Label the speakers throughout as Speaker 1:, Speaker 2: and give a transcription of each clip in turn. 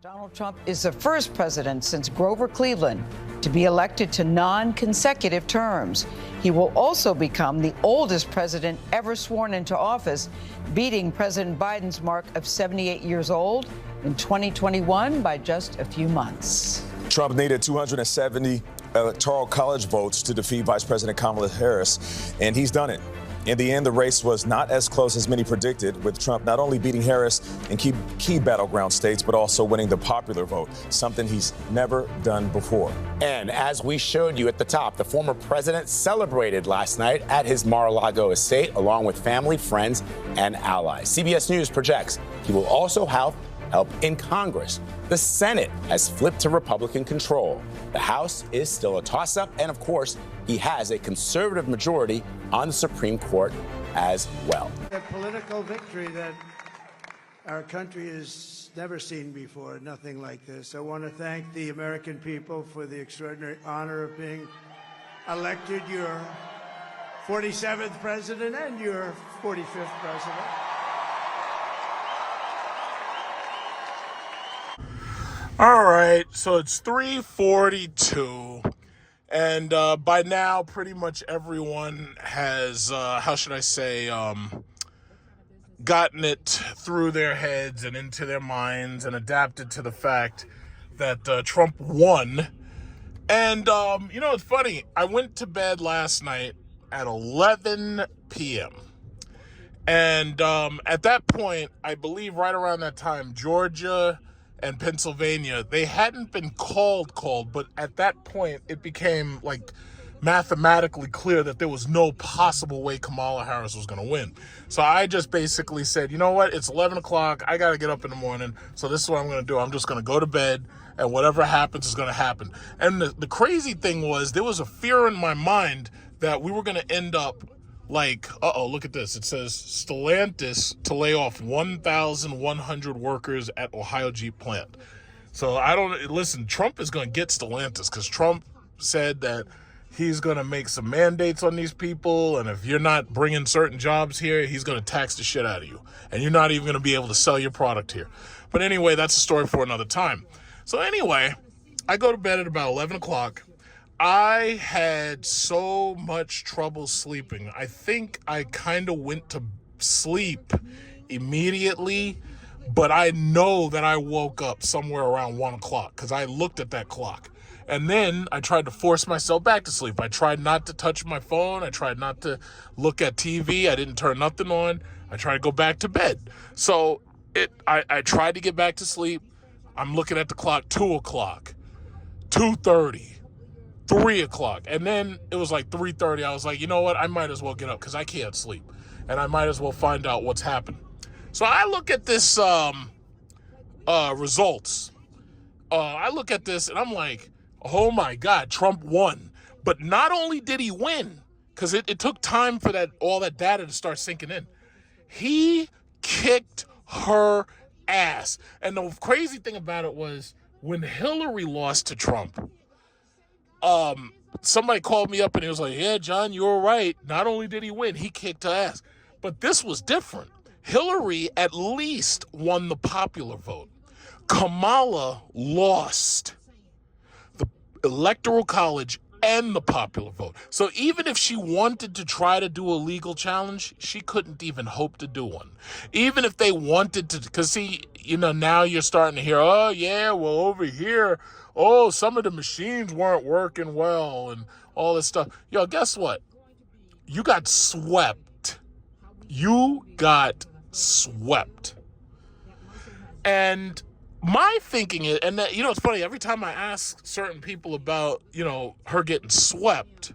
Speaker 1: Donald Trump is the first president since Grover Cleveland to be elected to non-consecutive terms. He will also become the oldest president ever sworn into office, beating President Biden's mark of 78 years old in 2021 by just a few months.
Speaker 2: Trump needed 270 electoral college votes to defeat Vice President Kamala Harris, and he's done it. In the end, the race was not as close as many predicted, with Trump not only beating Harris in key battleground states, but also winning the popular vote, something he's never done before.
Speaker 3: And as we showed you at the top, the former president celebrated last night at his Mar-a-Lago estate, along with family, friends, and allies. CBS News projects he will also have help in Congress. The Senate has flipped to Republican control. The House is still a toss-up, and of course, he has a conservative majority on the Supreme Court as well.
Speaker 4: A political victory that our country has never seen before, nothing like this. I want to thank the American people for the extraordinary honor of being elected your 47th president and your 45th president.
Speaker 5: All right, so it's 3:42, and by now, pretty much everyone has, gotten it through their heads and into their minds and adapted to the fact that Trump won. And, it's funny. I went to bed last night at 11 p.m., and at that point, I believe right around that time, Georgia and Pennsylvania, they hadn't been called, but at that point, it became like mathematically clear that there was no possible way Kamala Harris was going to win. So I just basically said, you know what, it's 11 o'clock, I got to get up in the morning, so this is what I'm going to do. I'm just going to go to bed, and whatever happens is going to happen. And the crazy thing was, there was a fear in my mind that we were going to end up like, look at this. It says Stellantis to lay off 1,100 workers at Ohio Jeep plant. So Trump is going to get Stellantis, because Trump said that he's going to make some mandates on these people, and if you're not bringing certain jobs here, he's going to tax the shit out of you, and you're not even going to be able to sell your product here. But anyway, that's a story for another time. So anyway, I go to bed at about 11 o'clock. I had so much trouble sleeping. I think I kind of went to sleep immediately, but I know that I woke up somewhere around 1 o'clock because I looked at that clock. And then I tried to force myself back to sleep. I tried not to touch my phone. I tried not to look at TV. I didn't turn nothing on. I tried to go back to bed. So I tried to get back to sleep. I'm looking at the clock, 2 o'clock, 2:30. 3 o'clock. And then it was like 3:30. I was like, you know what? I might as well get up because I can't sleep. And I might as well find out what's happened. So I look at this results. I look at this and I'm like, oh my God, Trump won. But not only did he win, because it took time for all that data to start sinking in, he kicked her ass. And the crazy thing about it was, when Hillary lost to Trump, somebody called me up and he was like, yeah, John, you were right. Not only did he win, he kicked her ass. But this was different. Hillary at least won the popular vote. Kamala lost the Electoral College and the popular vote. So even if she wanted to try to do a legal challenge, she couldn't even hope to do one. Even if they wanted to, because now you're starting to hear, oh yeah, well over here, oh, some of the machines weren't working well and all this stuff. Yo, guess what? You got swept. You got swept. And my thinking is, and that, it's funny, every time I ask certain people about, her getting swept,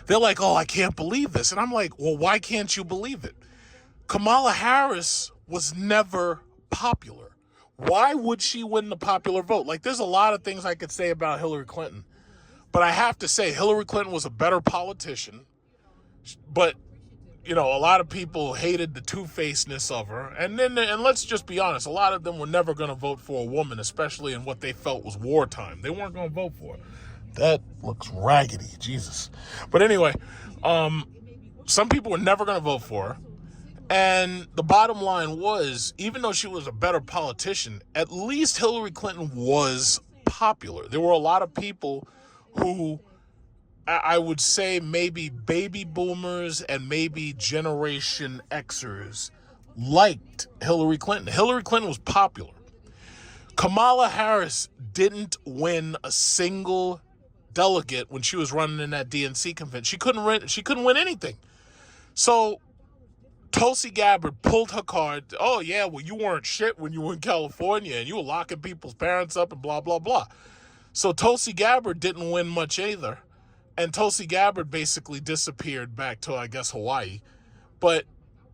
Speaker 5: they're like, oh, I can't believe this. And I'm like, well, why can't you believe it? Kamala Harris was never popular. Why would she win the popular vote? Like, there's a lot of things I could say about Hillary Clinton, but I have to say Hillary Clinton was a better politician. But, a lot of people hated the two-facedness of her. And let's just be honest, a lot of them were never going to vote for a woman, especially in what they felt was wartime. They weren't going to vote for her. That looks raggedy, Jesus. But anyway, some people were never going to vote for her. And the bottom line was, even though she was a better politician, at least Hillary Clinton was popular. There were a lot of people who I would say maybe baby boomers and maybe Generation Xers liked Hillary Clinton. Hillary Clinton was popular. Kamala Harris didn't win a single delegate when she was running in that DNC convention. She couldn't win anything. So Tulsi Gabbard pulled her card. Oh, yeah, well, you weren't shit when you were in California and you were locking people's parents up and blah, blah, blah. So Tulsi Gabbard didn't win much either. And Tulsi Gabbard basically disappeared back to, I guess, Hawaii. But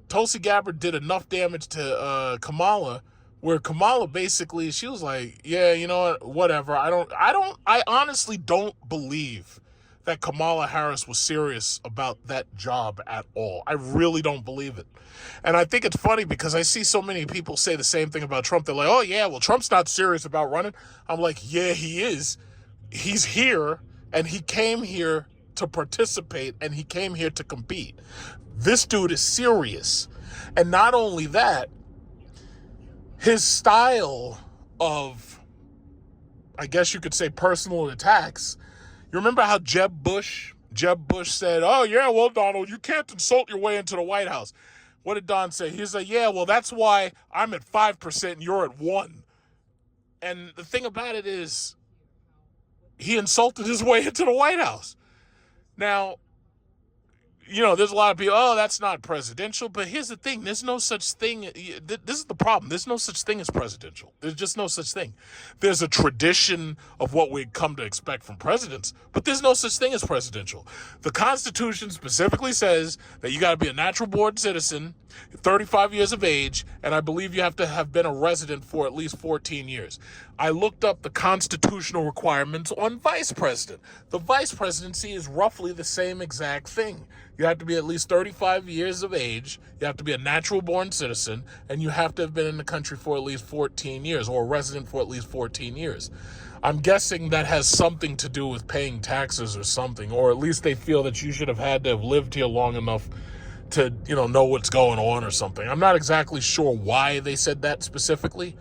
Speaker 5: Tulsi Gabbard did enough damage to Kamala, where Kamala basically, she was like, yeah, you know what, whatever. I honestly don't believe that Kamala Harris was serious about that job at all. I really don't believe it. And I think it's funny because I see so many people say the same thing about Trump. They're like, oh, yeah, well, Trump's not serious about running. I'm like, yeah, he is. He's here, and he came here to participate, and he came here to compete. This dude is serious. And not only that, his style of, I guess you could say, personal attacks. You remember how Jeb Bush said, oh, yeah, well, Donald, you can't insult your way into the White House. What did Don say? He said, yeah, well, that's why I'm at 5% and you're at 1%. And the thing about it is, he insulted his way into the White House. Now, you know, there's a lot of people, oh, that's not presidential. But here's the thing. There's no such thing. This is the problem. There's no such thing as presidential. There's just no such thing. There's a tradition of what we come to expect from presidents, but there's no such thing as presidential. The Constitution specifically says that you got to be a natural born citizen, 35 years of age, and I believe you have to have been a resident for at least 14 years. I looked up the constitutional requirements on vice president. The vice presidency is roughly the same exact thing. You have to be at least 35 years of age, you have to be a natural born citizen, and you have to have been in the country for at least 14 years, or a resident for at least 14 years. I'm guessing that has something to do with paying taxes or something, or at least they feel that you should have had to have lived here long enough to, you know what's going on or something. I'm not exactly sure why they said that specifically.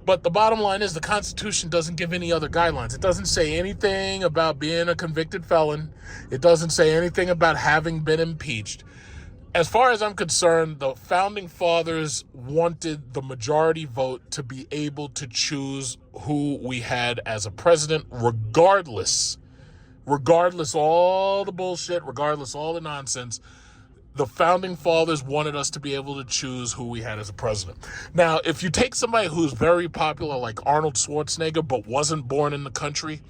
Speaker 5: But the bottom line is the Constitution doesn't give any other guidelines. It doesn't say anything about being a convicted felon. It doesn't say anything about having been impeached. As far as I'm concerned, the Founding Fathers wanted the majority vote to be able to choose who we had as a president, regardless all the bullshit, regardless all the nonsense. The Founding Fathers wanted us to be able to choose who we had as a president. Now, if you take somebody who's very popular like Arnold Schwarzenegger but wasn't born in the country,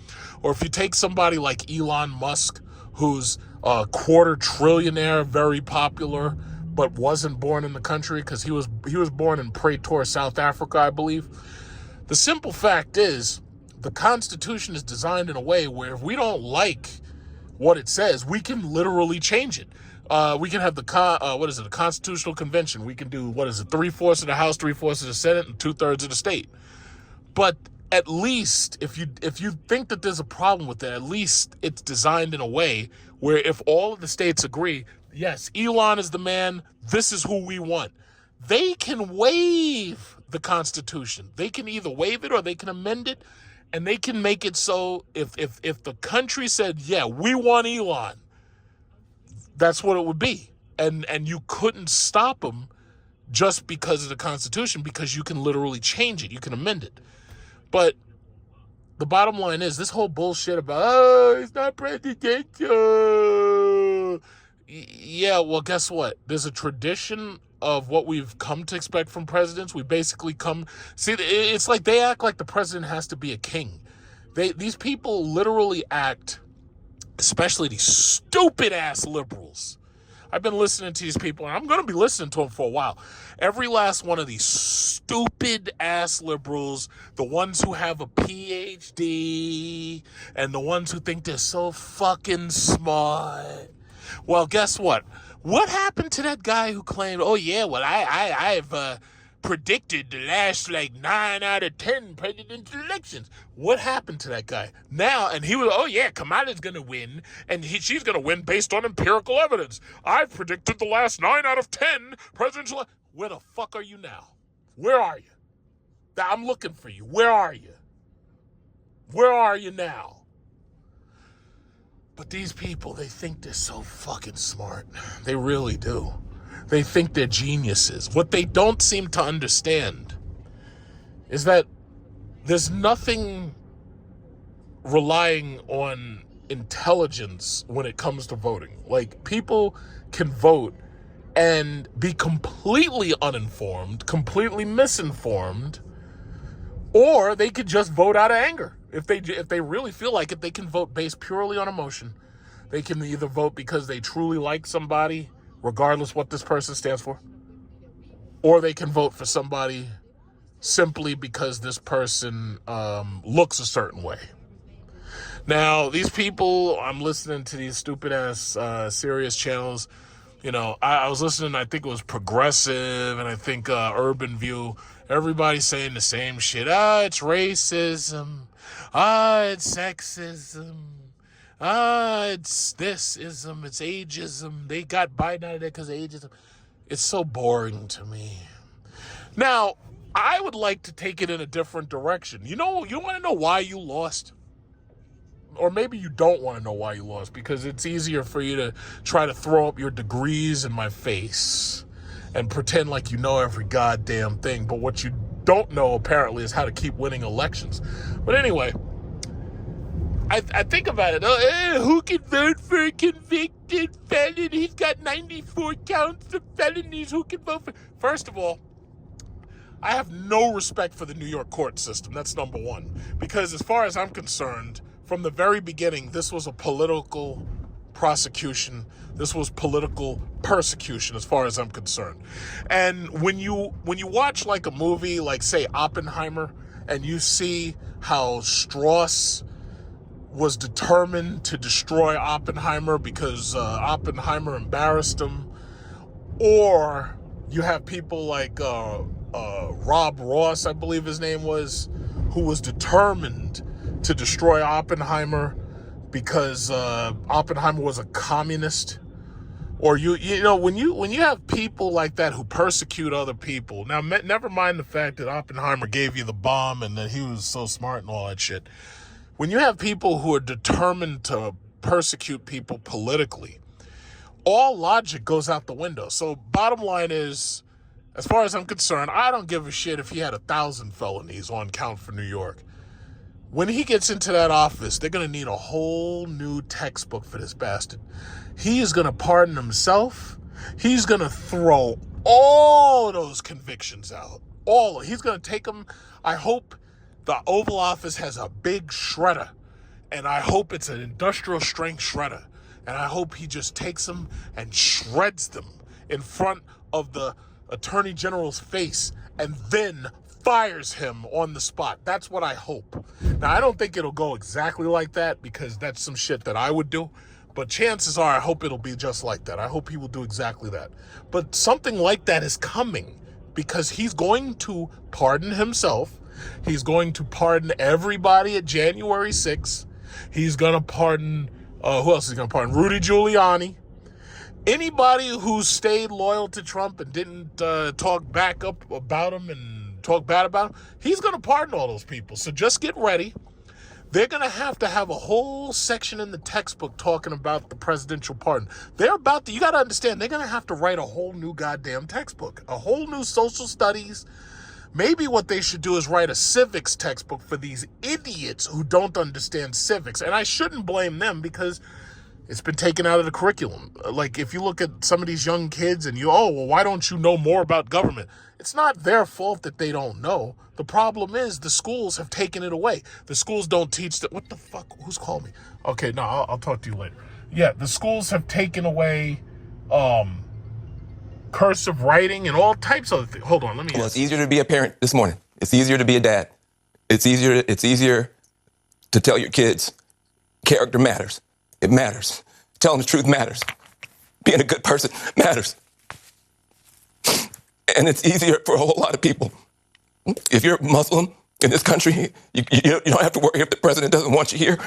Speaker 5: or if you take somebody like Elon Musk who's a quarter trillionaire, very popular, but wasn't born in the country because he was born in Pretoria, South Africa, I believe. The simple fact is the Constitution is designed in a way where if we don't like what it says, we can literally change it. We can have the Constitutional Convention. We can do, 3/4 of the House, 3/4 of the Senate, and 2/3 of the state. But at least if you think that there's a problem with it, at least it's designed in a way where if all of the states agree, yes, Elon is the man, this is who we want, they can waive the Constitution. They can either waive it or they can amend it, and they can make it so if the country said, yeah, we want Elon, that's what it would be. And you couldn't stop them just because of the Constitution, because you can literally change it. You can amend it. But the bottom line is this whole bullshit about, oh, it's not presidential. Yeah, well, guess what? There's a tradition of what we've come to expect from presidents. We basically it's like they act like the president has to be a king. These people literally act, especially these stupid-ass liberals. I've been listening to these people, and I'm going to be listening to them for a while. Every last one of these stupid-ass liberals, the ones who have a PhD, and the ones who think they're so fucking smart. Well, guess what? What happened to that guy who claimed, oh, yeah, well, I have predicted the last like 9 out of 10 presidential elections. What happened to that guy? Now, and he was, oh yeah, Kamala's going to win, and she's going to win based on empirical evidence. I've predicted the last 9 out of 10 presidential. Where the fuck are you now? Where are you? I'm looking for you. Where are you? Where are you now? But these people, they think they're so fucking smart. They really do. They think they're geniuses. What they don't seem to understand is that there's nothing relying on intelligence when it comes to voting. Like, people can vote and be completely uninformed, completely misinformed, or they could just vote out of anger. If they really feel like it, they can vote based purely on emotion. They can either vote because they truly like somebody, regardless what this person stands for, or they can vote for somebody simply because this person looks a certain way. Now, these people, I'm listening to these stupid-ass Sirius channels. You know, I was listening, I think it was Progressive, and I think Urban View. Everybody's saying the same shit. It's racism. It's sexism. It's thisism. It's ageism. They got Biden out of there because of ageism. It's so boring to me. Now, I would like to take it in a different direction. You want to know why you lost? Or maybe you don't want to know why you lost, because it's easier for you to try to throw up your degrees in my face and pretend like you know every goddamn thing. But what you don't know, apparently, is how to keep winning elections. But anyway, I think about it. Who can vote for a convicted felon? He's got 94 counts of felonies. Who can vote for? First of all, I have no respect for the New York court system. That's number one. Because as far as I'm concerned, from the very beginning, this was a political prosecution. This was political persecution, as far as I'm concerned. And when you watch like a movie, like say Oppenheimer, and you see how Strauss was determined to destroy Oppenheimer because Oppenheimer embarrassed him, or you have people like Rob Ross, I believe his name was, who was determined to destroy Oppenheimer because Oppenheimer was a communist. Or you know when you have people like that who persecute other people. Now, never mind the fact that Oppenheimer gave you the bomb and that he was so smart and all that shit. When you have people who are determined to persecute people politically, all logic goes out the window. So bottom line is, as far as I'm concerned, I don't give a shit if he had 1,000 felonies on count for New York. When he gets into that office, they're going to need a whole new textbook for this bastard. He is going to pardon himself. He's going to throw all those convictions out. He's going to take them. I hope the Oval Office has a big shredder, and I hope it's an industrial strength shredder. And I hope he just takes them and shreds them in front of the Attorney General's face and then fires him on the spot. That's what I hope. Now, I don't think it'll go exactly like that because that's some shit that I would do. But chances are I hope it'll be just like that. I hope he will do exactly that. But something like that is coming because he's going to pardon himself. He's going to pardon everybody at January 6th. He's going to pardon, who else is he going to pardon? Rudy Giuliani. Anybody who stayed loyal to Trump and didn't talk back up about him and talk bad about him, he's going to pardon all those people. So just get ready. They're going to have a whole section in the textbook talking about the presidential pardon. You got to understand, they're going to have to write a whole new goddamn textbook, a whole new social studies. Maybe what they should do is write a civics textbook for these idiots who don't understand civics. And I shouldn't blame them because it's been taken out of the curriculum. Like, if you look at some of these young kids and why don't you know more about government? It's not their fault that they don't know. The problem is the schools have taken it away. The schools don't teach that. What the fuck? Who's called me? Okay, no, I'll talk to you later. Yeah, the schools have taken away cursive writing and all types of things. Hold on, let me.
Speaker 6: Well, it's easier to be a parent this morning. It's easier to be a dad. It's easier to tell your kids character matters. It matters. Telling the truth matters. Being a good person matters. And it's easier for a whole lot of people. If you're Muslim in this country, you don't have to worry if the president doesn't want you here.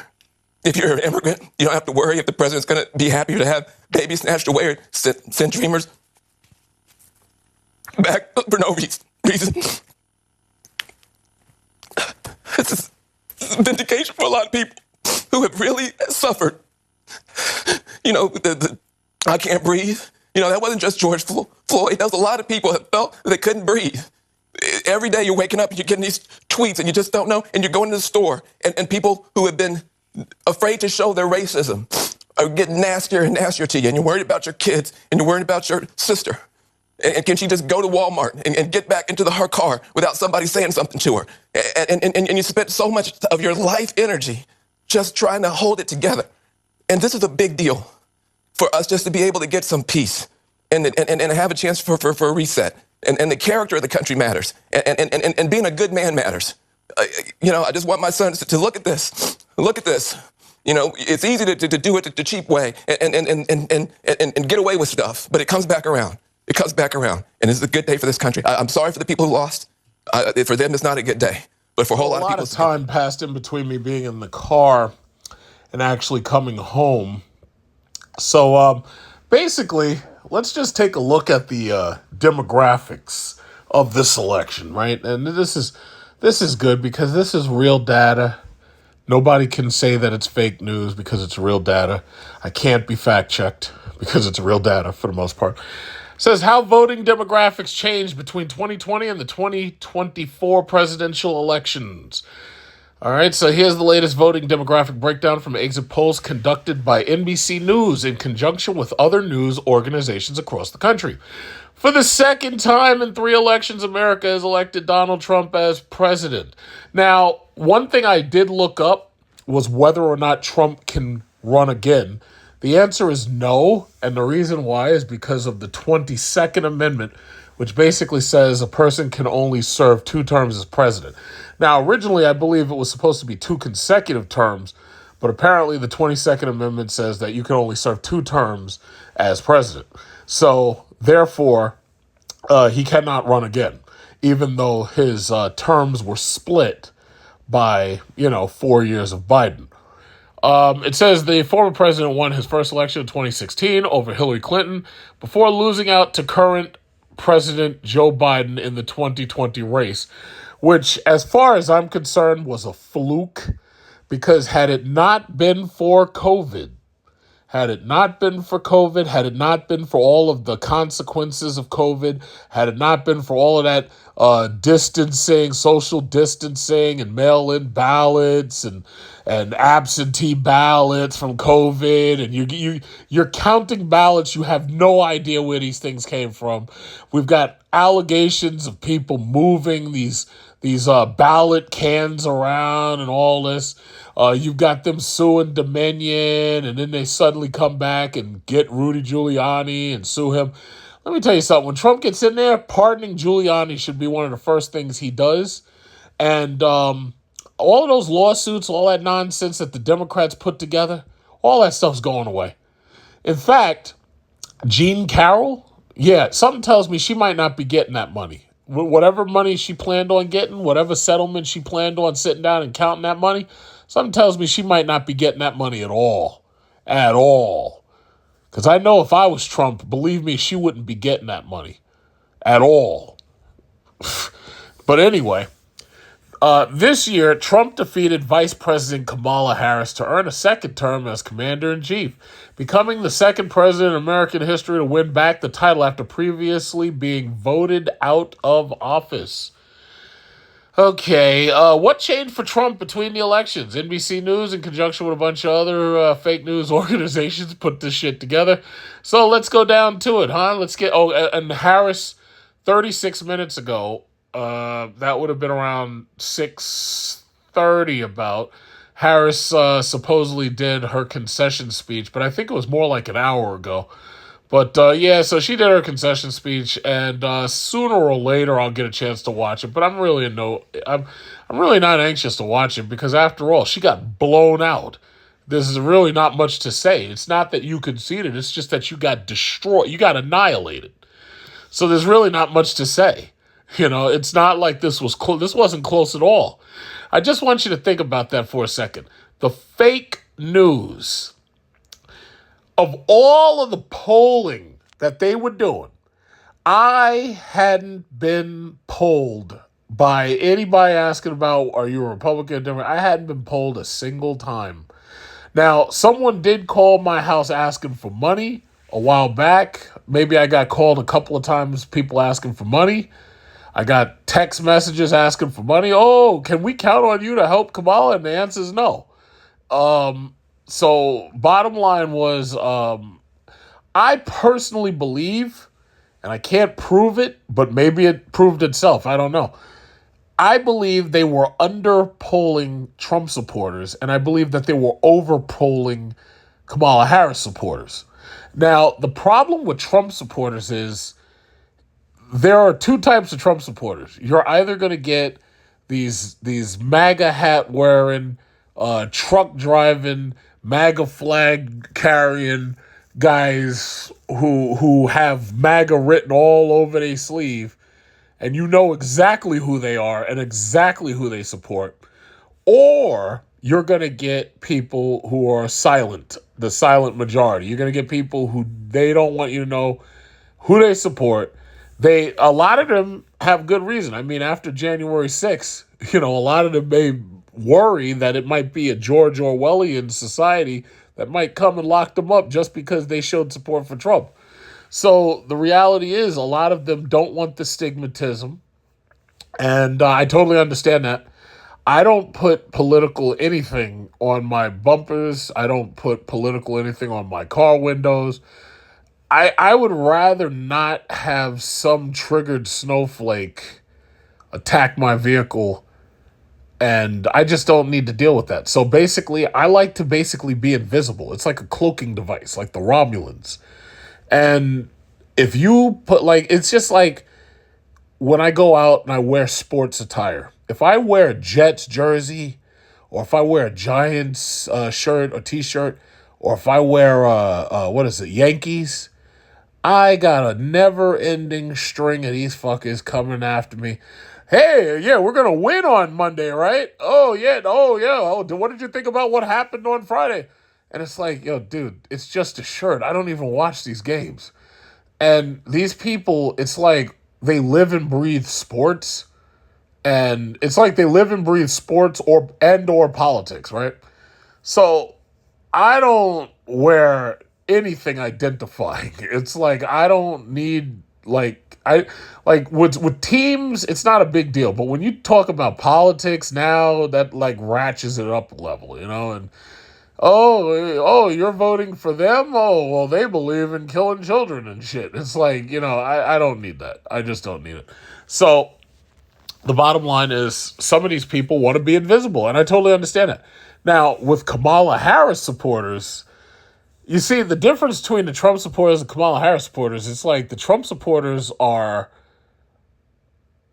Speaker 6: If you're an immigrant, you don't have to worry if the president's going to be happier to have babies snatched away or send dreamers back for no reason. This is vindication for a lot of people who have really suffered. You know, I can't breathe. You know, that wasn't just George Floyd. That was a lot of people that felt they couldn't breathe. Every day you're waking up and you're getting these tweets and you just don't know, and you're going to the store, and people who have been afraid to show their racism are getting nastier and nastier to you, and you're worried about your kids, and you're worried about your sister. And can she just go to Walmart and get back into her car without somebody saying something to her? And you spent so much of your life energy just trying to hold it together. And this is a big deal for us just to be able to get some peace and have a chance for a reset. And the character of the country matters. And being a good man matters. You know, I just want my sons to look at this. Look at this. You know, it's easy to do it the cheap way and get away with stuff, but it comes back around. It comes back around. And it's a good day for this country. I'm sorry for the people who lost. For them, it's not a good day. But for a whole lot of people,
Speaker 5: of time passed in between me being in the car and actually coming home. So basically, let's just take a look at the demographics of this election, right? And this is good because this is real data. Nobody can say that it's fake news because it's real data. I can't be fact checked because it's real data for the most part. It says how voting demographics changed between 2020 and the 2024 presidential elections. All right, so here's the latest voting demographic breakdown from exit polls conducted by NBC News in conjunction with other news organizations across the country. For the second time in 3 elections, America has elected Donald Trump as president. Now, one thing I did look up was whether or not Trump can run again. The answer is no, and the reason why is because of the 22nd Amendment, which basically says a person can only serve 2 terms as president. Now, originally, I believe it was supposed to be 2 consecutive terms, but apparently the 22nd Amendment says that you can only serve 2 terms as president. So, therefore, he cannot run again, even though his terms were split by, 4 years of Biden. It says the former president won his first election in 2016 over Hillary Clinton before losing out to current President Joe Biden in the 2020 race, which, as far as I'm concerned, was a fluke, because had it not been for COVID, had it not been for all of the consequences of COVID, had it not been for all of that distancing, social distancing, and mail-in ballots and absentee ballots from COVID, and you're counting ballots, you have no idea where these things came from. We've got allegations of people moving these ballot cans around and all this. You've got them suing Dominion, and then they suddenly come back and get Rudy Giuliani and sue him. Let me tell you something. When Trump gets in there, pardoning Giuliani should be one of the first things he does. And all of those lawsuits, all that nonsense that the Democrats put together, all that stuff's going away. In fact, Jean Carroll, something tells me she might not be getting that money. Whatever money she planned on getting, whatever settlement she planned on sitting down and counting that money, something tells me she might not be getting that money at all. At all. Because I know if I was Trump, believe me, she wouldn't be getting that money. At all. But anyway, this year, Trump defeated Vice President Kamala Harris to earn a second term as commander-in-chief, becoming the second president in American history to win back the title after previously being voted out of office. Okay, what changed for Trump between the elections? NBC News, in conjunction with a bunch of other fake news organizations, put this shit together. So let's go down to it, huh? And Harris, 36 minutes ago, that would have been around 6:30 about, Harris supposedly did her concession speech, but I think it was more like an hour ago. But so she did her concession speech, and sooner or later I'll get a chance to watch it. But I'm really not anxious to watch it, because after all, she got blown out. There's really not much to say. It's not that you conceded; it's just that you got destroyed. You got annihilated. So there's really not much to say. It's not like this wasn't close at all. I just want you to think about that for a second. The fake news of all of the polling that they were doing, I hadn't been polled by anybody asking about, are you a Republican or Democrat? I hadn't been polled a single time. Now, someone did call my house asking for money a while back. Maybe I got called a couple of times, people asking for money. I got text messages asking for money. Oh, can we count on you to help Kamala? And the answer is no. So bottom line was, I personally believe, and I can't prove it, but maybe it proved itself. I don't know. I believe they were under-polling Trump supporters, and I believe that they were over-polling Kamala Harris supporters. Now, the problem with Trump supporters is there are two types of Trump supporters. You're either going to get these MAGA hat wearing, truck driving, MAGA flag carrying guys who have MAGA written all over their sleeve, and you know exactly who they are and exactly who they support. Or you're going to get people who are silent, the silent majority. You're going to get people who they don't want you to know who they support. A lot of them have good reason. I mean, after January 6th, a lot of them may worry that it might be a George Orwellian society that might come and lock them up just because they showed support for Trump. So the reality is a lot of them don't want the stigmatism, and I totally understand that. I don't put political anything on my bumpers. I don't put political anything on my car windows. I would rather not have some triggered snowflake attack my vehicle, and I just don't need to deal with that. So basically, I like to be invisible. It's like a cloaking device, like the Romulans. And if you put it's just like when I go out and I wear sports attire. If I wear a Jets jersey, or if I wear a Giants shirt or T-shirt, or if I wear Yankees, I got a never-ending string of these fuckers coming after me. Hey, yeah, we're going to win on Monday, right? Oh, yeah. Oh, what did you think about what happened on Friday? And it's like, yo, dude, it's just a shirt. I don't even watch these games. And these people, it's like they live and breathe sports. And it's like they live and breathe sports or politics, right? So I don't wear anything identifying. It's like I don't need with teams, it's not a big deal. But when you talk about politics now, that ratchets it up a level, and oh, you're voting for them? Oh, well, they believe in killing children and shit. It's like, I don't need that. I just don't need it. So the bottom line is some of these people want to be invisible, and I totally understand it. Now, with Kamala Harris supporters, you see, the difference between the Trump supporters and Kamala Harris supporters, it's like the Trump supporters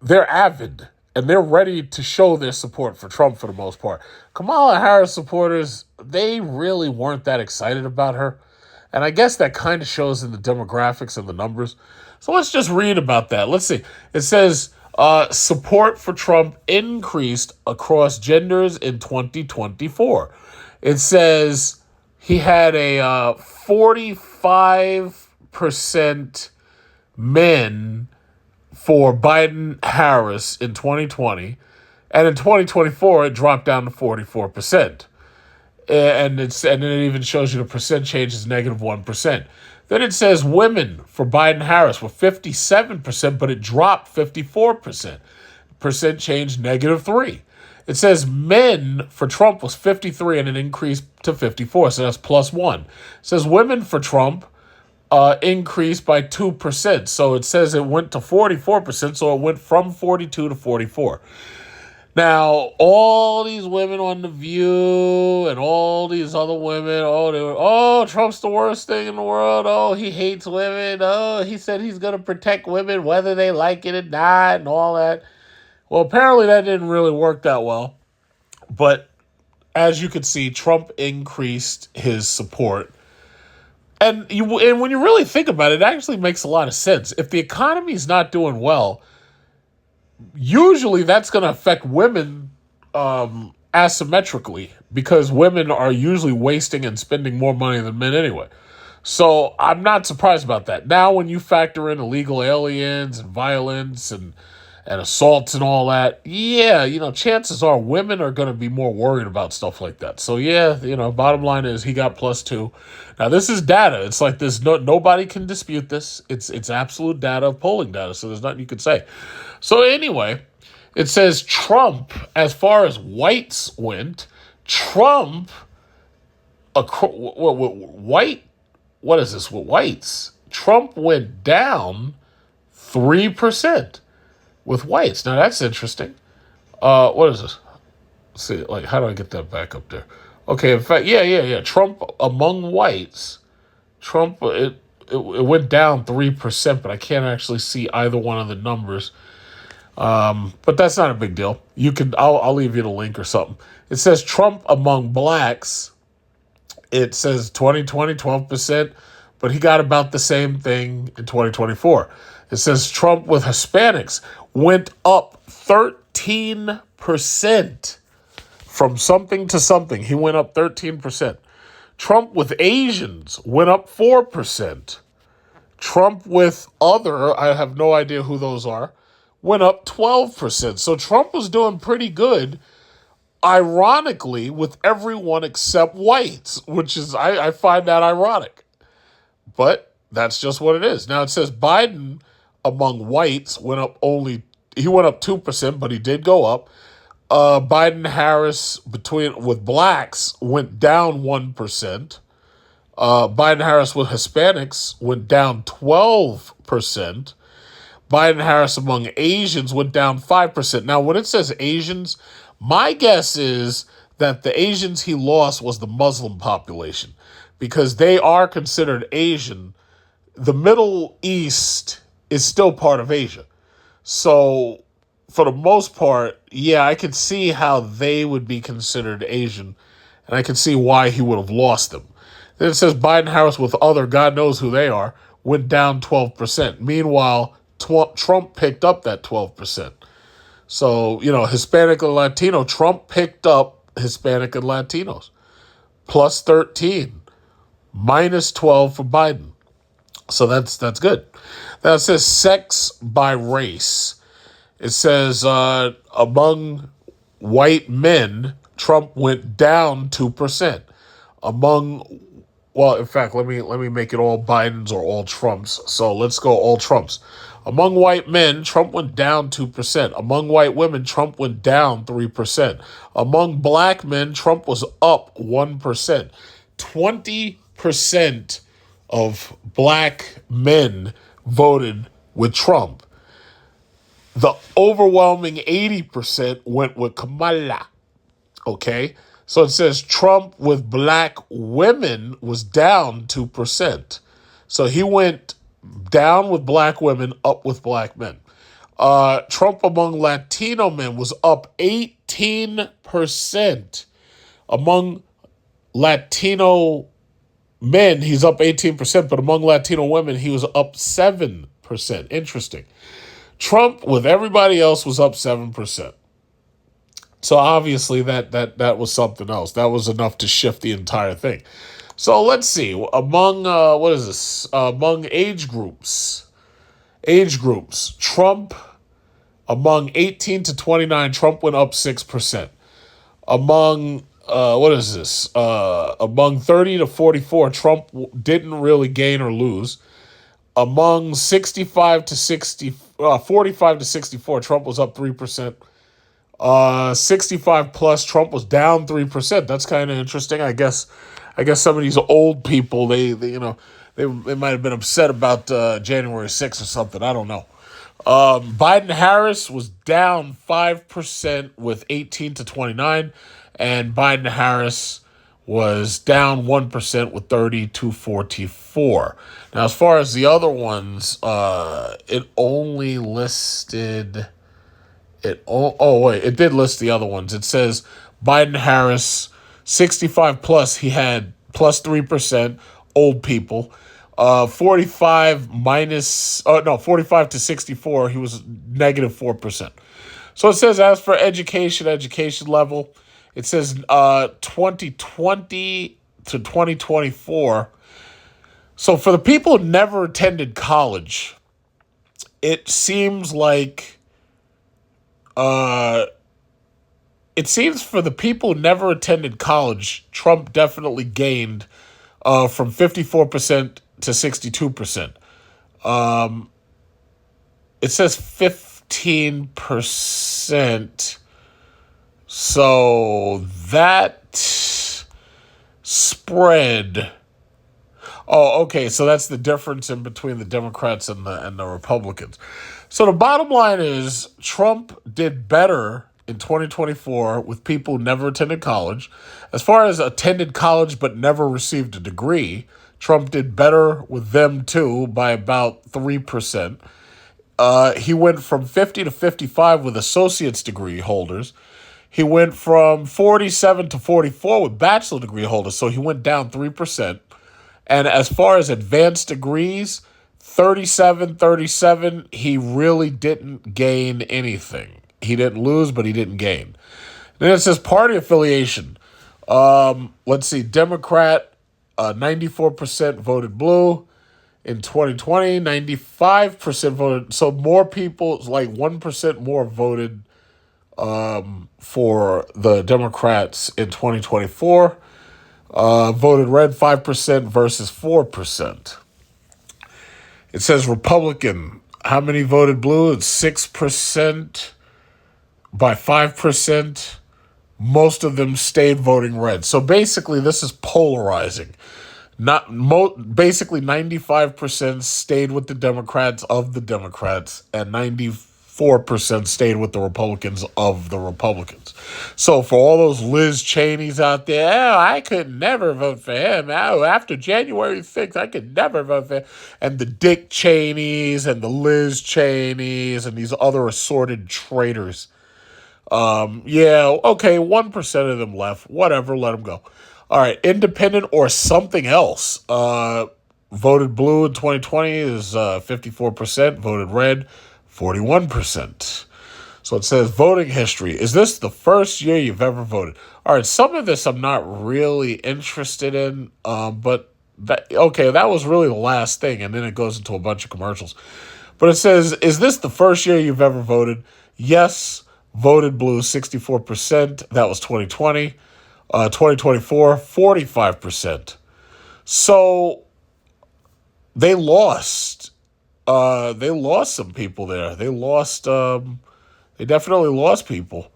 Speaker 5: they're avid, and they're ready to show their support for Trump for the most part. Kamala Harris supporters, they really weren't that excited about her. And I guess that kind of shows in the demographics and the numbers. So let's just read about that. Let's see. It says, support for Trump increased across genders in 2024. It says he had a 45% men for Biden-Harris in 2020, and in 2024 it dropped down to 44%. And then it even shows you the percent change is -1%. Then it says women for Biden-Harris were 57%, but it dropped 54%. Percent change -3. It says men for Trump was 53 and it increased to 54, so that's +1. It says women for Trump increased by 2%. So it says it went to 44%, so it went from 42 to 44. Now, all these women on The View and all these other women, Trump's the worst thing in the world. Oh, he hates women. Oh, he said he's going to protect women whether they like it or not and all that. Well, apparently that didn't really work that well. But as you could see, Trump increased his support. And when you really think about it, it actually makes a lot of sense. If the economy's not doing well, usually that's going to affect women asymmetrically, because women are usually wasting and spending more money than men anyway. So I'm not surprised about that. Now, when you factor in illegal aliens and violence and assaults and all that, yeah, chances are women are going to be more worried about stuff like that. So yeah, bottom line is he got +2. Now this is data. It's like this. Nobody can dispute this. It's absolute data, polling data. So there's nothing you can say. So anyway, it says Trump, as far as whites went, Trump, what is this with whites? Trump went down 3% with whites. Now that's interesting. What is this? Let's see, how do I get that back up there? Okay, in fact, yeah. Trump among whites, it went down 3%, but I can't actually see either one of the numbers. But that's not a big deal. I'll leave you the link or something. It says Trump among blacks. It says 2020, 12%, but he got about the same thing in 2024. It says Trump with Hispanics went up 13% from something to something. He went up 13%. Trump with Asians went up 4%. Trump with other, I have no idea who those are, went up 12%. So Trump was doing pretty good, ironically, with everyone except whites, which is, I find that ironic. But that's just what it is. Now it says Biden among whites went up 2%, but he did go up. Biden-Harris with blacks went down 1%. Biden-Harris with Hispanics went down 12%. Biden-Harris among Asians went down 5%. Now, when it says Asians, my guess is that the Asians he lost was the Muslim population, because they are considered Asian. The Middle East is still part of Asia. So, for the most part, yeah, I could see how they would be considered Asian, and I could see why he would have lost them. Then it says Biden-Harris with other, God knows who they are, went down 12%. Meanwhile, Trump picked up that 12%. So, Hispanic and Latino, Trump picked up Hispanic and Latinos. +13, -12 for Biden. So that's good. Now it says sex by race. It says among white men, Trump went down 2%. In fact, let me make it all Bidens or all Trumps. So let's go all Trumps. Among white men, Trump went down 2%. Among white women, Trump went down 3%. Among black men, Trump was up 1%. 20% of black men voted with Trump. The overwhelming 80% went with Kamala. Okay? So it says Trump with black women was down 2%. So he went down with black women, up with black men. Trump among Latino men was up 18%. Among Latino men, he's up 18%, but among Latino women, he was up 7%. Interesting. Trump with everybody else was up 7%. So obviously that was something else. That was enough to shift the entire thing. So let's see. Among among age groups, Trump among 18 to 29, Trump went up 6%. Among among 30 to 44, Trump didn't really gain or lose. Among 45 to 64, Trump was up 3%. 65 plus, Trump was down 3%. That's kind of interesting. I guess some of these old people, they might have been upset about January 6th or something. I don't know. Biden-Harris was down 5% with 18 to 29, and Biden-Harris was down 1% with 30 to 44. Now, as far as the other ones, it only listed... it did list the other ones. It says Biden-Harris, 65 plus, he had plus 3%. old people. 45 to 64, he was negative 4%. So it says, as for education level, it says 2020 to 2024. So for the people who never attended college, it seems like for the people who never attended college, Trump definitely gained from 54% to 62%. It says 15%. So that spread. Oh, okay. So that's the difference in between the Democrats and the Republicans. So the bottom line is Trump did better in 2024 with people who never attended college. As far as attended college but never received a degree, Trump did better with them too by about 3%. He went from 50 to 55 with associate's degree holders. He went from 47 to 44 with bachelor degree holders, so he went down 3%. And as far as advanced degrees, 37, he really didn't gain anything. He didn't lose, but he didn't gain. Then it says party affiliation. Let's see, Democrat, 94% voted blue. In 2020, 95% voted. So more people, like 1% more voted for the Democrats in 2024. Voted red 5% versus 4%. It says Republican. How many voted blue? It's 6% by 5%. Most of them stayed voting red. So basically, this is polarizing. Basically 95% stayed with the Democrats of the Democrats, and 94% stayed with the Republicans of the Republicans. So for all those Liz Cheneys out there, I could never vote for him. After January 6th, I could never vote for him. And the Dick Cheneys and the Liz Cheneys and these other assorted traitors. 1% of them left. Whatever, let them go. All right, independent or something else. Voted blue in 2020 is 54%. Voted red, 41%. So it says voting history. Is this the first year you've ever voted? All right, some of this I'm not really interested in, but that was really the last thing, and then it goes into a bunch of commercials. But it says, is this the first year you've ever voted? Yes, voted blue, 64%. That was 2020. 2024, 45%. So they lost. They lost some people there. They lost. They definitely lost people.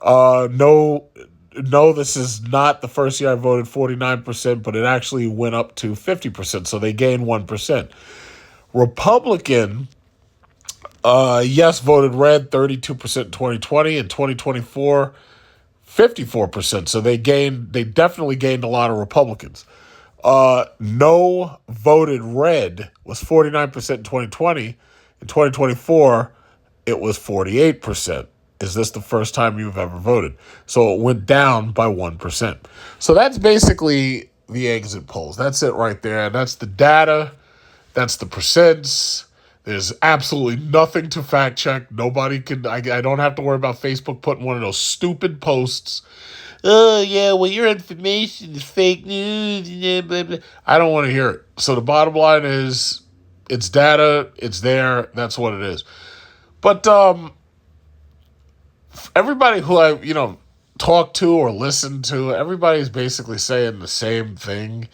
Speaker 5: No, this is not the first year I voted 49%, but it actually went up to 50%. So they gained 1%. Republican, yes, voted red, 32% in 2020. In 2024, 54%. So they definitely gained a lot of Republicans. No voted red was 49% in 2020. In 2024, it was 48%. Is this the first time you've ever voted? So it went down by 1%. So that's basically the exit polls. That's it right there. That's the data. That's the percents. There's absolutely nothing to fact check. Nobody can, I don't have to worry about Facebook putting one of those stupid posts. Oh, yeah, well, your information is fake news. Blah, blah. I don't want to hear it. So the bottom line is, it's data, it's there, that's what it is. But everybody who I, talk to or listen to, everybody's basically saying the same thing.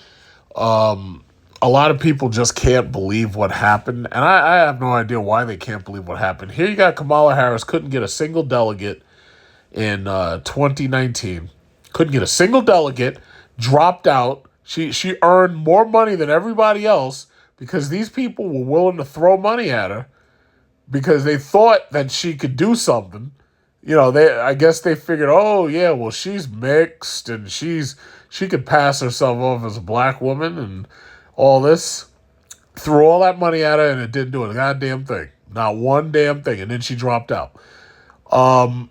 Speaker 5: A lot of people just can't believe what happened, and I have no idea why they can't believe what happened. Here you got Kamala Harris, couldn't get a single delegate in 2019. Couldn't get a single delegate, dropped out. She earned more money than everybody else because these people were willing to throw money at her because they thought that she could do something. I guess they figured, oh, yeah, well, she's mixed and she could pass herself off as a black woman and all this. Threw all that money at her and it didn't do a goddamn thing. Not one damn thing. And then she dropped out. The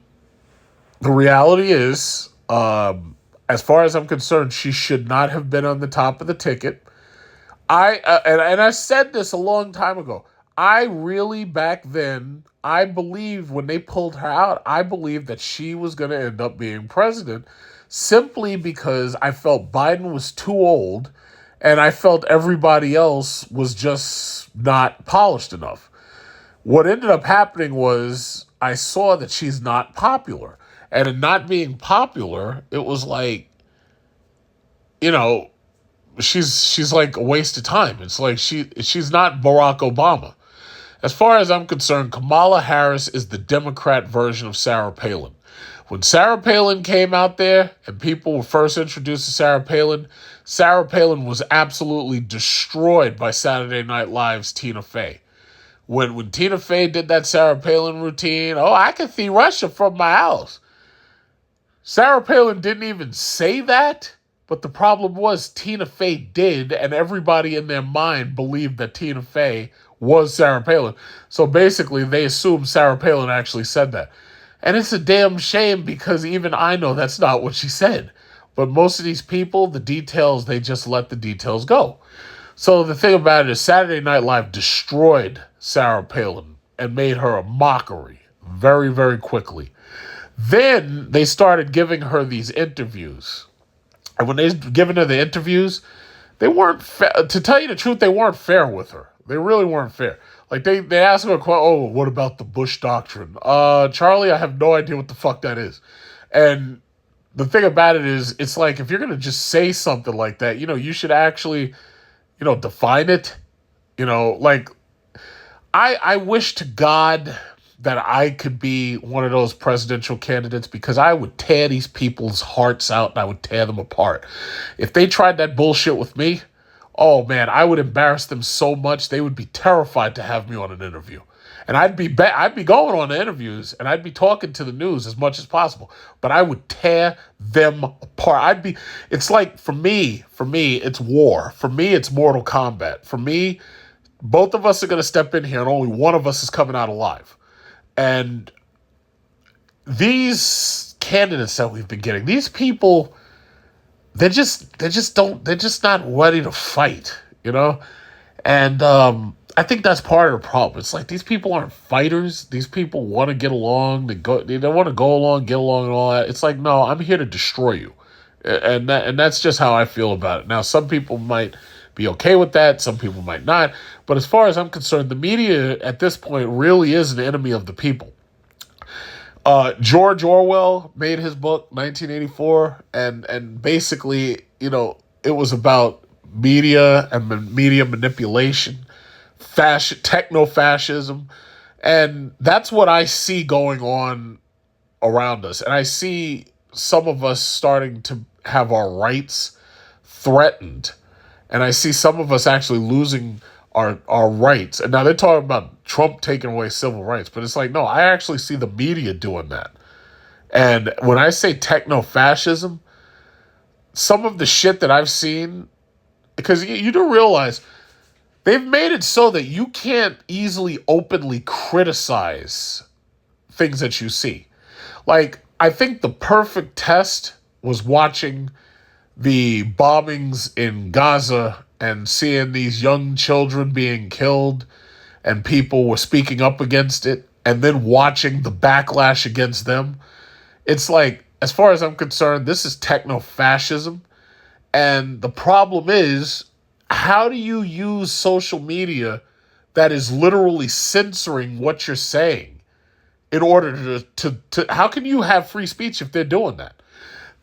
Speaker 5: reality is, as far as I'm concerned, she should not have been on the top of the ticket. And I said this a long time ago. I really back then, I believed when they pulled her out, I believed that she was going to end up being president simply because I felt Biden was too old and I felt everybody else was just not polished enough. What ended up happening was I saw that she's not popular. And in not being popular, it was like, you know, she's like a waste of time. It's like she's not Barack Obama. As far as I'm concerned, Kamala Harris is the Democrat version of Sarah Palin. When Sarah Palin came out there and people were first introduced to Sarah Palin was absolutely destroyed by Saturday Night Live's Tina Fey. When Tina Fey did that Sarah Palin routine, I can see Russia from my house. Sarah Palin didn't even say that, but the problem was Tina Fey did, and everybody in their mind believed that Tina Fey was Sarah Palin. So basically, they assumed Sarah Palin actually said that. And it's a damn shame because even I know that's not what she said. But most of these people, the details, they just let the details go. So the thing about it is Saturday Night Live destroyed Sarah Palin and made her a mockery very, very quickly. Then they started giving her these interviews. And when they giving her the interviews, they weren't to tell you the truth, they weren't fair with her. They really weren't fair. Like they asked her a question, what about the Bush Doctrine? Charlie, I have no idea what the fuck that is. And the thing about it is, it's like if you're gonna just say something like that, you should actually, define it. Like I wish to God that I could be one of those presidential candidates because I would tear these people's hearts out and I would tear them apart. If they tried that bullshit with me, oh man, I would embarrass them so much they would be terrified to have me on an interview. And I'd be going on the interviews and I'd be talking to the news as much as possible, but I would tear them apart. It's like for me, it's war. For me, it's Mortal Kombat. For me, both of us are going to step in here and only one of us is coming out alive. And these candidates that we've been getting, these people, they're just not ready to fight, And I think that's part of the problem. It's like these people aren't fighters. These people want to get along. They want to go along, get along, and all that. It's like, no, I'm here to destroy you, and that's just how I feel about it. Now, some people might be okay with that. Some people might not. But as far as I'm concerned, the media at this point really is an enemy of the people. George Orwell made his book, 1984, and basically, it was about media and media manipulation, techno-fascism, and that's what I see going on around us. And I see some of us starting to have our rights threatened. And I see some of us actually losing our rights. And now they're talking about Trump taking away civil rights. But it's like, no, I actually see the media doing that. And when I say techno-fascism, some of the shit that I've seen, because you do realize they've made it so that you can't easily openly criticize things that you see. Like, I think the perfect test was watching the bombings in Gaza and seeing these young children being killed and people were speaking up against it and then watching the backlash against them. It's like, as far as I'm concerned, this is techno-fascism. And the problem is, how do you use social media that is literally censoring what you're saying in order to how can you have free speech if they're doing that?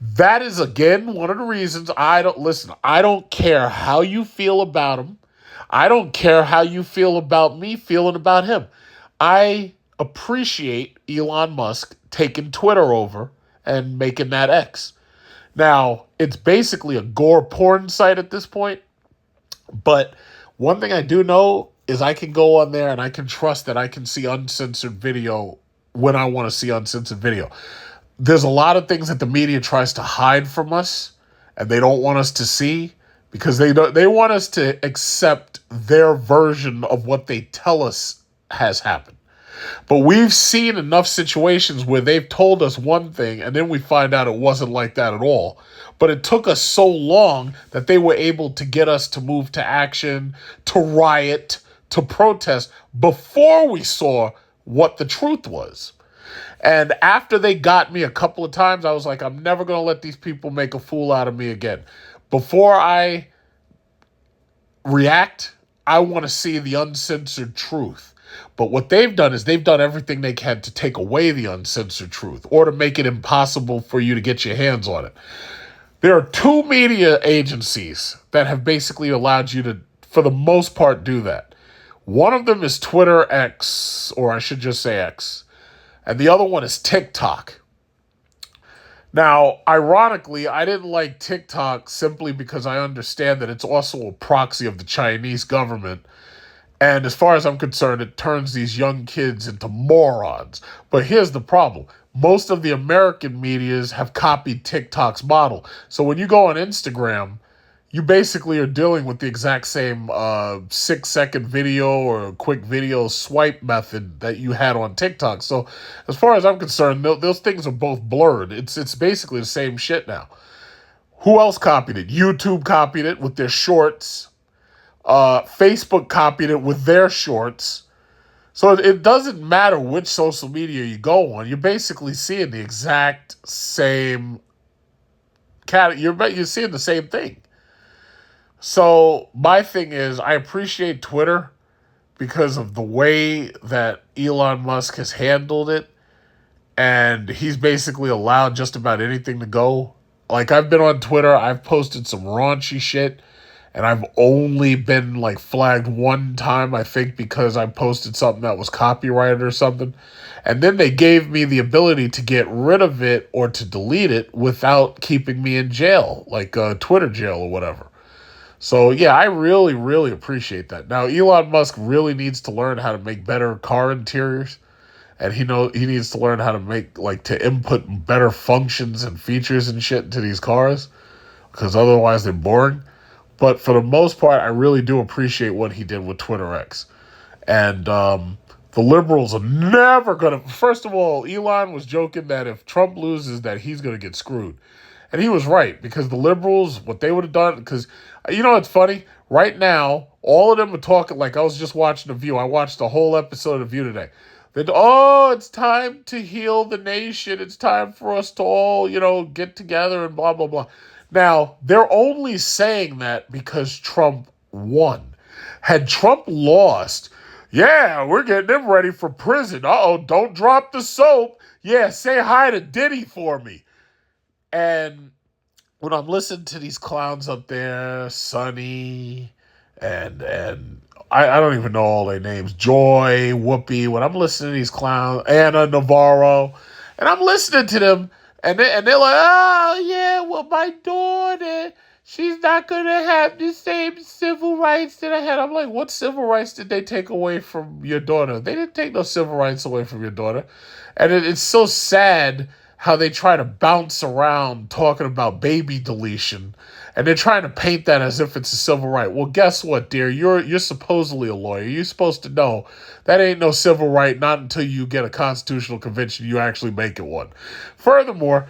Speaker 5: That is, again, one of the reasons I don't care how you feel about him. I don't care how you feel about me feeling about him. I appreciate Elon Musk taking Twitter over and making that X. Now, it's basically a gore porn site at this point. But one thing I do know is I can go on there and I can trust that I can see uncensored video when I want to see uncensored video. There's a lot of things that the media tries to hide from us and they don't want us to see because they want us to accept their version of what they tell us has happened. But we've seen enough situations where they've told us one thing and then we find out it wasn't like that at all. But it took us so long that they were able to get us to move to action, to riot, to protest before we saw what the truth was. And after they got me a couple of times, I was like, I'm never going to let these people make a fool out of me again. Before I react, I want to see the uncensored truth. But what they've done is they've done everything they can to take away the uncensored truth or to make it impossible for you to get your hands on it. There are two media agencies that have basically allowed you to, for the most part, do that. One of them is Twitter X, or I should just say X. And the other one is TikTok. Now, ironically, I didn't like TikTok simply because I understand that it's also a proxy of the Chinese government. And as far as I'm concerned, it turns these young kids into morons. But here's the problem. Most of the American medias have copied TikTok's model. So when you go on Instagram, you basically are dealing with the exact same 6-second video or quick video swipe method that you had on TikTok. So as far as I'm concerned, those things are both blurred. It's basically the same shit now. Who else copied it? YouTube copied it with their shorts. Facebook copied it with their shorts. So it doesn't matter which social media you go on. You're basically seeing the exact same you're seeing the same thing. So my thing is, I appreciate Twitter because of the way that Elon Musk has handled it. And he's basically allowed just about anything to go. Like, I've been on Twitter, I've posted some raunchy shit, and I've only been, like, flagged one time, I think, because I posted something that was copyrighted or something. And then they gave me the ability to get rid of it or to delete it without keeping me in jail, like Twitter jail or whatever. So, yeah, I really, really appreciate that. Now, Elon Musk really needs to learn how to make better car interiors. And he needs to learn how to make, like, to input better functions and features and shit into these cars. Because otherwise they're boring. But for the most part, I really do appreciate what he did with Twitter X. And the liberals are never going to... First of all, Elon was joking that if Trump loses, that he's going to get screwed. And he was right, because the liberals, what they would have done, because, you know what's funny? Right now, all of them are talking like I was just watching The View. I watched the whole episode of The View today. It's time to heal the nation. It's time for us to all, get together and blah, blah, blah. Now, they're only saying that because Trump won. Had Trump lost, yeah, we're getting him ready for prison. Don't drop the soap. Yeah, say hi to Diddy for me. And when I'm listening to these clowns up there, Sonny, and I don't even know all their names, Joy, Whoopi, when I'm listening to these clowns, Anna Navarro, and I'm listening to them, and they're like, oh, yeah, well, my daughter, she's not going to have the same civil rights that I had. I'm like, what civil rights did they take away from your daughter? They didn't take no civil rights away from your daughter. And it's so sad how they try to bounce around talking about baby deletion, and they're trying to paint that as if it's a civil right. Well, guess what, dear? You're supposedly a lawyer. You're supposed to know that ain't no civil right, not until you get a constitutional convention, you actually make it one. Furthermore,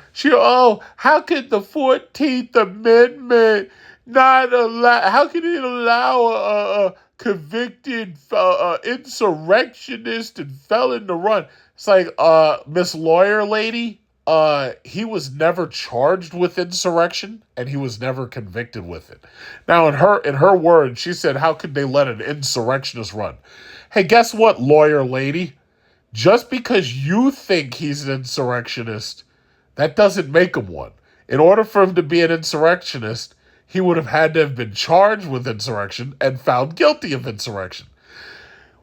Speaker 5: how could the 14th Amendment not allow, how could it allow a convicted insurrectionist and felon to run? It's like, Miss Lawyer Lady, he was never charged with insurrection, and he was never convicted with it. Now, in her words, she said, how could they let an insurrectionist run? Hey, guess what, Lawyer Lady? Just because you think he's an insurrectionist, that doesn't make him one. In order for him to be an insurrectionist, he would have had to have been charged with insurrection and found guilty of insurrection.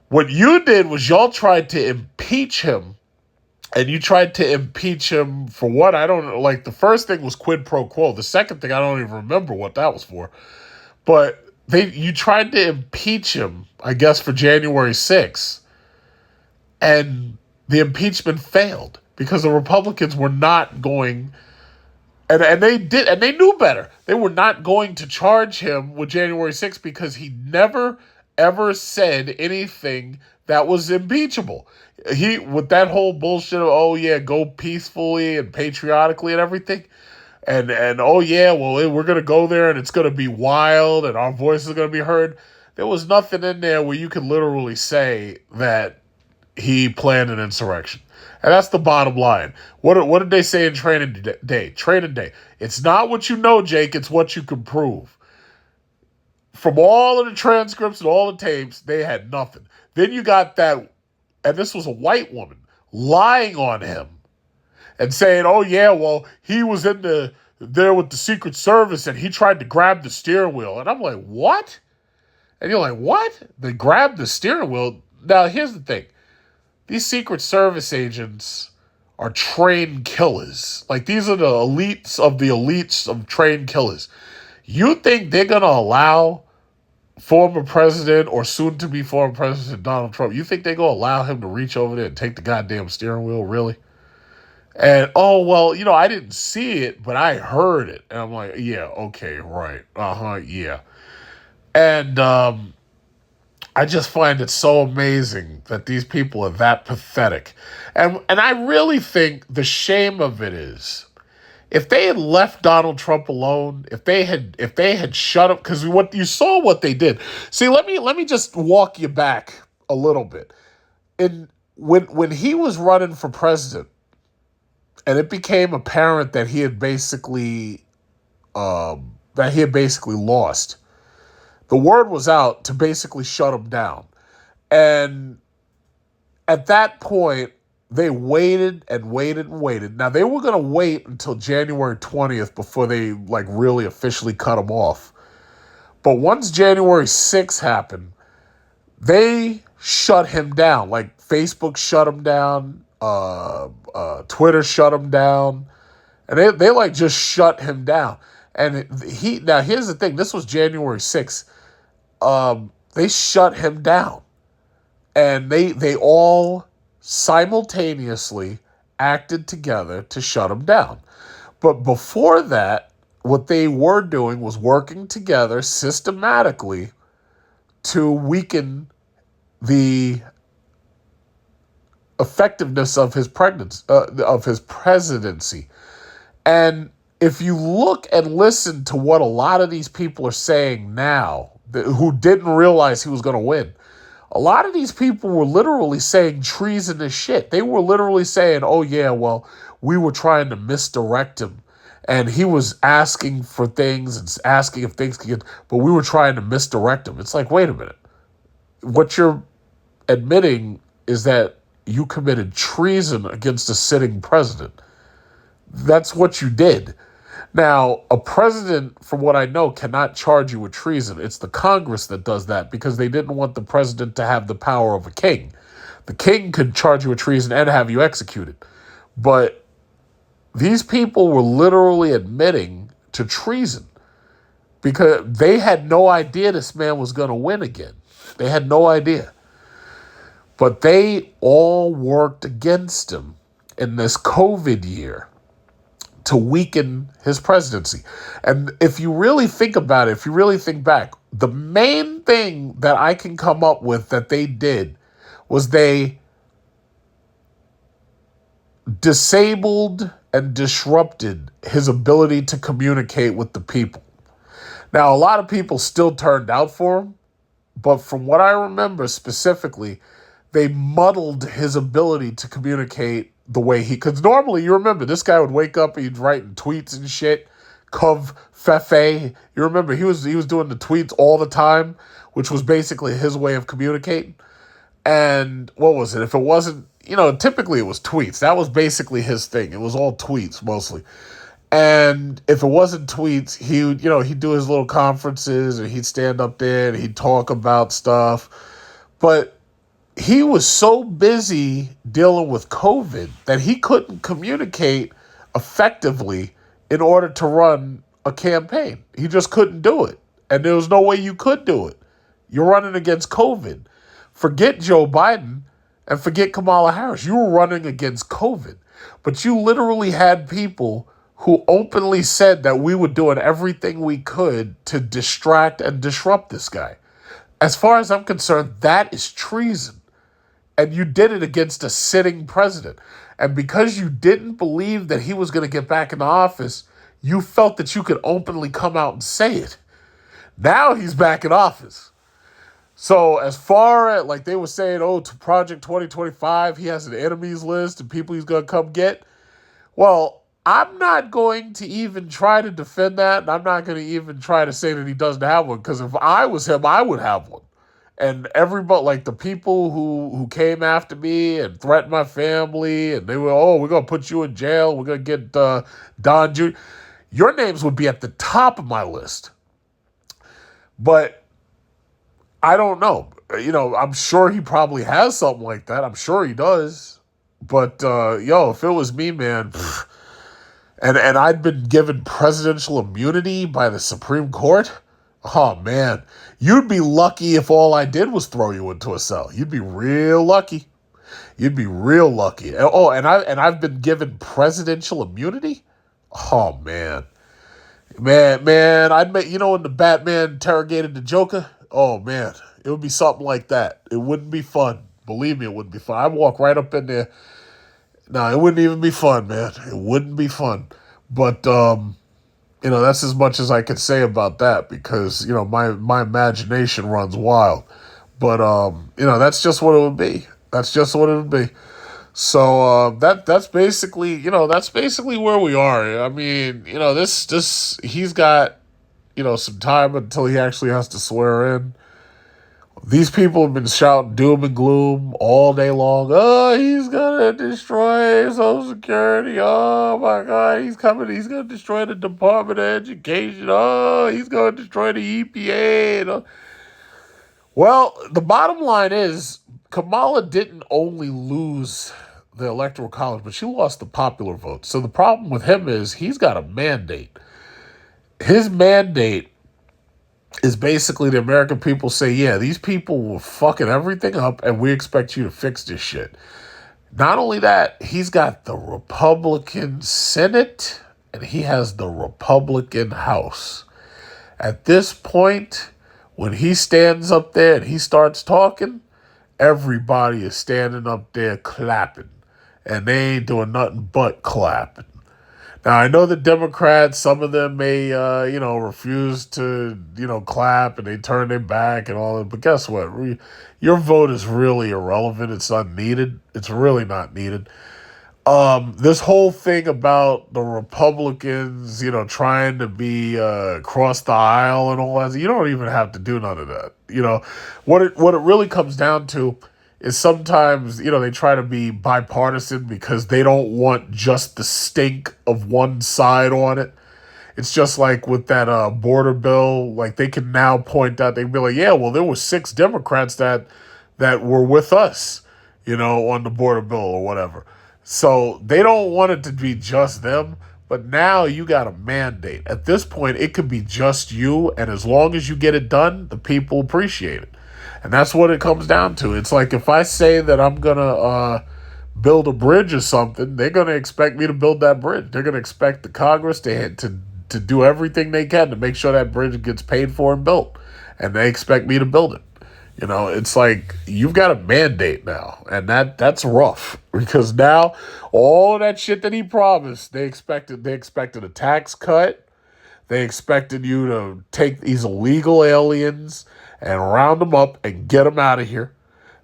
Speaker 5: What you did was y'all tried to impeach him. And you tried to impeach him for what? I don't know. Like, the first thing was quid pro quo. The second thing, I don't even remember what that was for. But you tried to impeach him, I guess, for January 6th. And the impeachment failed because the Republicans were not going, and they did, and they knew better. They were not going to charge him with January 6th because he never, ever said anything that was impeachable. He, with that whole bullshit of, oh yeah, go peacefully and patriotically and everything. And oh yeah, well, we're going to go there and it's going to be wild and our voices are going to be heard. There was nothing in there where you could literally say that he planned an insurrection. And that's the bottom line. What did they say in Training Day? Training Day. It's not what you know, Jake. It's what you can prove. From all of the transcripts and all the tapes, they had nothing. Then you got that, and this was a white woman, lying on him and saying, oh yeah, well, he was there with the Secret Service and he tried to grab the steering wheel. And I'm like, what? And you're like, what? They grabbed the steering wheel? Now, here's the thing. These Secret Service agents are trained killers. Like, these are the elites of trained killers. You think they're going to allow former president or soon-to-be former president Donald Trump, you think they're going to allow him to reach over there and take the goddamn steering wheel, really? And, oh, well, I didn't see it, but I heard it. And I'm like, yeah, okay, right. Yeah. And I just find it so amazing that these people are that pathetic. And I really think the shame of it is, if they had left Donald Trump alone, if they had shut up, because you saw what they did. See, let me just walk you back a little bit. When he was running for president, and it became apparent that he had basically lost, the word was out to basically shut him down. And at that point, they waited and waited and waited. Now, they were going to wait until January 20th before they really officially cut him off. But once January 6th happened, they shut him down. Like, Facebook shut him down, Twitter shut him down, and they just shut him down. And now here's the thing, this was January 6th. They shut him down, and they all simultaneously acted together to shut him down. But before that, what they were doing was working together systematically to weaken the effectiveness of his presidency. And if you look and listen to what a lot of these people are saying now, who didn't realize he was going to win, a lot of these people were literally saying treasonous shit. They were literally saying, oh yeah, well, we were trying to misdirect him. And he was asking for things and asking if things could get, but we were trying to misdirect him. It's like, wait a minute. What you're admitting is that you committed treason against a sitting president. That's what you did. Now, a president, from what I know, cannot charge you with treason. It's the Congress that does that because they didn't want the president to have the power of a king. The king could charge you with treason and have you executed. But these people were literally admitting to treason because they had no idea this man was going to win again. They had no idea. But they all worked against him in this COVID year to weaken his presidency. And if you really think about it, if you really think back, the main thing that I can come up with that they did was they disabled and disrupted his ability to communicate with the people. Now, a lot of people still turned out for him, but from what I remember specifically, they muddled his ability to communicate the way because normally, you remember, this guy would wake up and he'd write tweets and shit. Cov Fefe. You remember, he was doing the tweets all the time, which was basically his way of communicating. And what was it? If it wasn't, typically it was tweets. That was basically his thing. It was all tweets mostly. And if it wasn't tweets, he'd do his little conferences and he'd stand up there and he'd talk about stuff. But he was so busy dealing with COVID that he couldn't communicate effectively in order to run a campaign. He just couldn't do it. And there was no way you could do it. You're running against COVID. Forget Joe Biden and forget Kamala Harris. You were running against COVID. But you literally had people who openly said that we were doing everything we could to distract and disrupt this guy. As far as I'm concerned, that is treason. And you did it against a sitting president. And because you didn't believe that he was going to get back into office, you felt that you could openly come out and say it. Now he's back in office. So as far as, like they were saying, oh, to Project 2025, he has an enemies list and people he's going to come get. Well, I'm not going to even try to defend that. And I'm not going to even try to say that he doesn't have one. Because if I was him, I would have one. And everybody, like the people who came after me and threatened my family, and they were, oh, we're going to put you in jail. We're going to get Don Jr. Your names would be at the top of my list. But I don't know. I'm sure he probably has something like that. I'm sure he does. But, if it was me, man, and I'd been given presidential immunity by the Supreme Court, oh, man, you'd be lucky if all I did was throw you into a cell. You'd be real lucky. You'd be real lucky. Oh, and I've been given presidential immunity? Oh, man. Man, I'd make, when the Batman interrogated the Joker, oh, man, it would be something like that. It wouldn't be fun. Believe me, it wouldn't be fun. I'd walk right up in there. No, it wouldn't even be fun, man. It wouldn't be fun. But, that's as much as I could say about that because, my imagination runs wild. But, that's just what it would be. That's just what it would be. So that's basically where we are. I mean, he's got, some time until he actually has to swear in. These people have been shouting doom and gloom all day long. Oh, he's going to destroy Social Security. Oh, my God, he's coming. He's going to destroy the Department of Education. Oh, he's going to destroy the EPA. Well, the bottom line is Kamala didn't only lose the Electoral College, but she lost the popular vote. So the problem with him is he's got a mandate. His mandate is basically the American people say, yeah, these people were fucking everything up and we expect you to fix this shit. Not only that, he's got the Republican Senate and he has the Republican House. At this point, when he stands up there and he starts talking, everybody is standing up there clapping. And they ain't doing nothing but clapping. Now, I know the Democrats, some of them may, refuse to, clap and they turn their back and all that. But guess what? Your vote is really irrelevant. It's unneeded. It's really not needed. This whole thing about the Republicans, trying to be across the aisle and all that, you don't even have to do none of that. What it really comes down to is sometimes, they try to be bipartisan because they don't want just the stink of one side on it. It's just like with that border bill, like they can now point out, they can be like, yeah, well, there were 6 Democrats that were with us, on the border bill or whatever. So they don't want it to be just them, but now you got a mandate. At this point, it could be just you, and as long as you get it done, the people appreciate it. And that's what it comes down to. It's like if I say that I'm going to build a bridge or something, they're going to expect me to build that bridge. They're going to expect the Congress to do everything they can to make sure that bridge gets paid for and built. And they expect me to build it. It's like you've got a mandate now. And that's rough. Because now all of that shit that he promised, they expected a tax cut. They expected you to take these illegal aliens and round them up and get them out of here.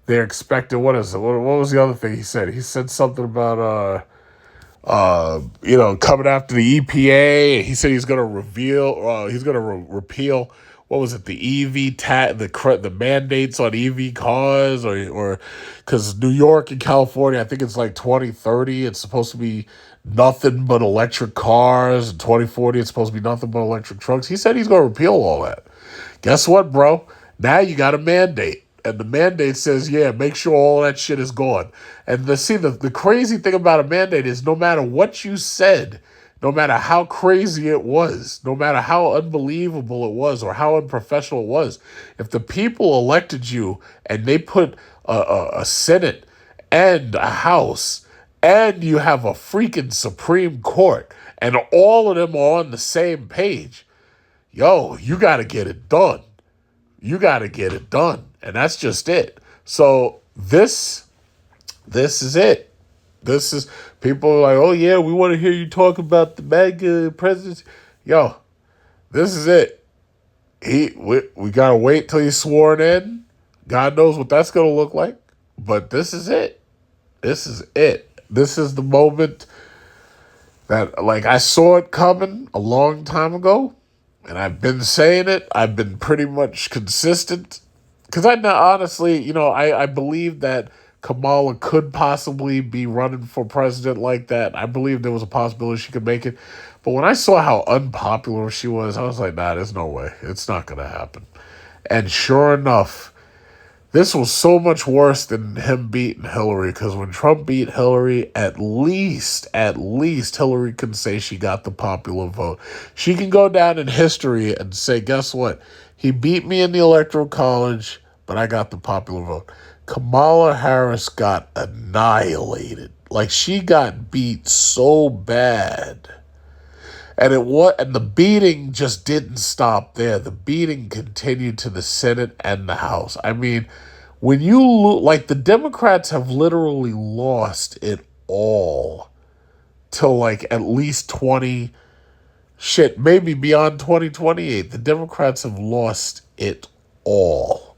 Speaker 5: They're expecting, what was the other thing he said? He said something about, coming after the EPA. He said he's going to repeal, what was it, the EV the mandates on EV cars, or because New York and California, I think it's like 2030, it's supposed to be nothing but electric cars. In 2040, it's supposed to be nothing but electric trucks. He said he's going to repeal all that. Guess what, bro? Now you got a mandate. And the mandate says, yeah, make sure all that shit is gone. And the crazy thing about a mandate is no matter what you said, no matter how crazy it was, no matter how unbelievable it was or how unprofessional it was, if the people elected you and they put a Senate and a House and you have a freaking Supreme Court and all of them are on the same page, yo, you got to get it done. You got to get it done. And that's just it. So this is it. This is, people are like, oh yeah, we want to hear you talk about the MAGA presidency. Yo, this is it. We got to wait till he's sworn in. God knows what that's going to look like. But this is it. This is it. This is the moment that, like, I saw it coming a long time ago. And I've been saying it. I've been pretty much consistent. Because honestly, I believe that Kamala could possibly be running for president like that. I believe there was a possibility she could make it. But when I saw how unpopular she was, I was like, nah, there's no way. It's not going to happen. And sure enough, this was so much worse than him beating Hillary, because when Trump beat Hillary, at least Hillary can say she got the popular vote. She can go down in history and say, guess what? He beat me in the Electoral College, but I got the popular vote. Kamala Harris got annihilated. Like, she got beat so bad. And the beating just didn't stop there. The beating continued to the Senate and the House. I mean, when you look, the Democrats have literally lost it all till at least maybe beyond 2028. The Democrats have lost it all.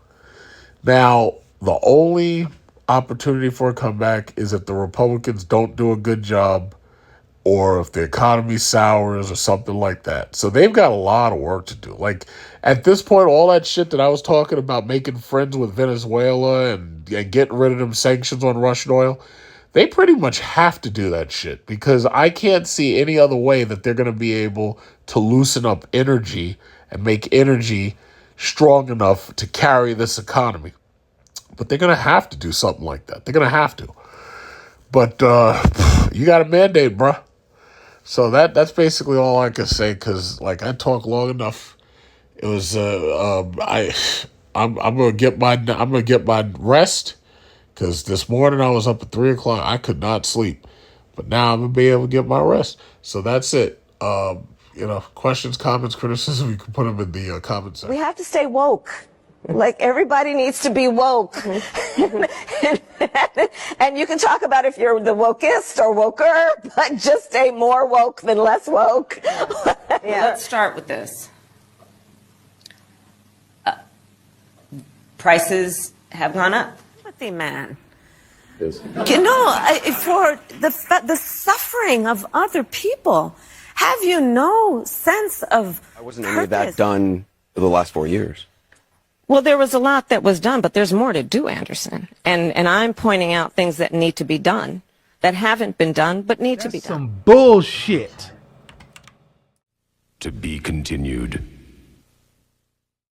Speaker 5: Now, the only opportunity for a comeback is if the Republicans don't do a good job, or if the economy sours or something like that. So they've got a lot of work to do. At this point, all that shit that I was talking about, making friends with Venezuela and getting rid of them sanctions on Russian oil, they pretty much have to do that shit, because I can't see any other way that they're going to be able to loosen up energy and make energy strong enough to carry this economy. But they're going to have to do something like that. They're going to have to. But you got a mandate, bruh. So that's basically all I can say, because I talked long enough. It was I'm gonna get my rest, because this morning I was up at 3:00. I could not sleep, but now I'm gonna be able to get my rest. So that's it. Questions, comments, criticism, you can put them in the comment section.
Speaker 7: We have to stay woke. Everybody needs to be woke. And you can talk about if you're the wokest or woker, but just stay more woke than less woke.
Speaker 8: Let's start with this. Prices have gone up.
Speaker 7: Timothy, man.
Speaker 3: Yes.
Speaker 7: For the suffering of other people, have you no sense of
Speaker 9: Wasn't any of that done for the last 4 years?
Speaker 7: Well, there was a lot that was done, but there's more to do, Anderson. And I'm pointing out things that need to be done, that haven't been done, but need to be done.
Speaker 10: Some bullshit.
Speaker 11: To be continued.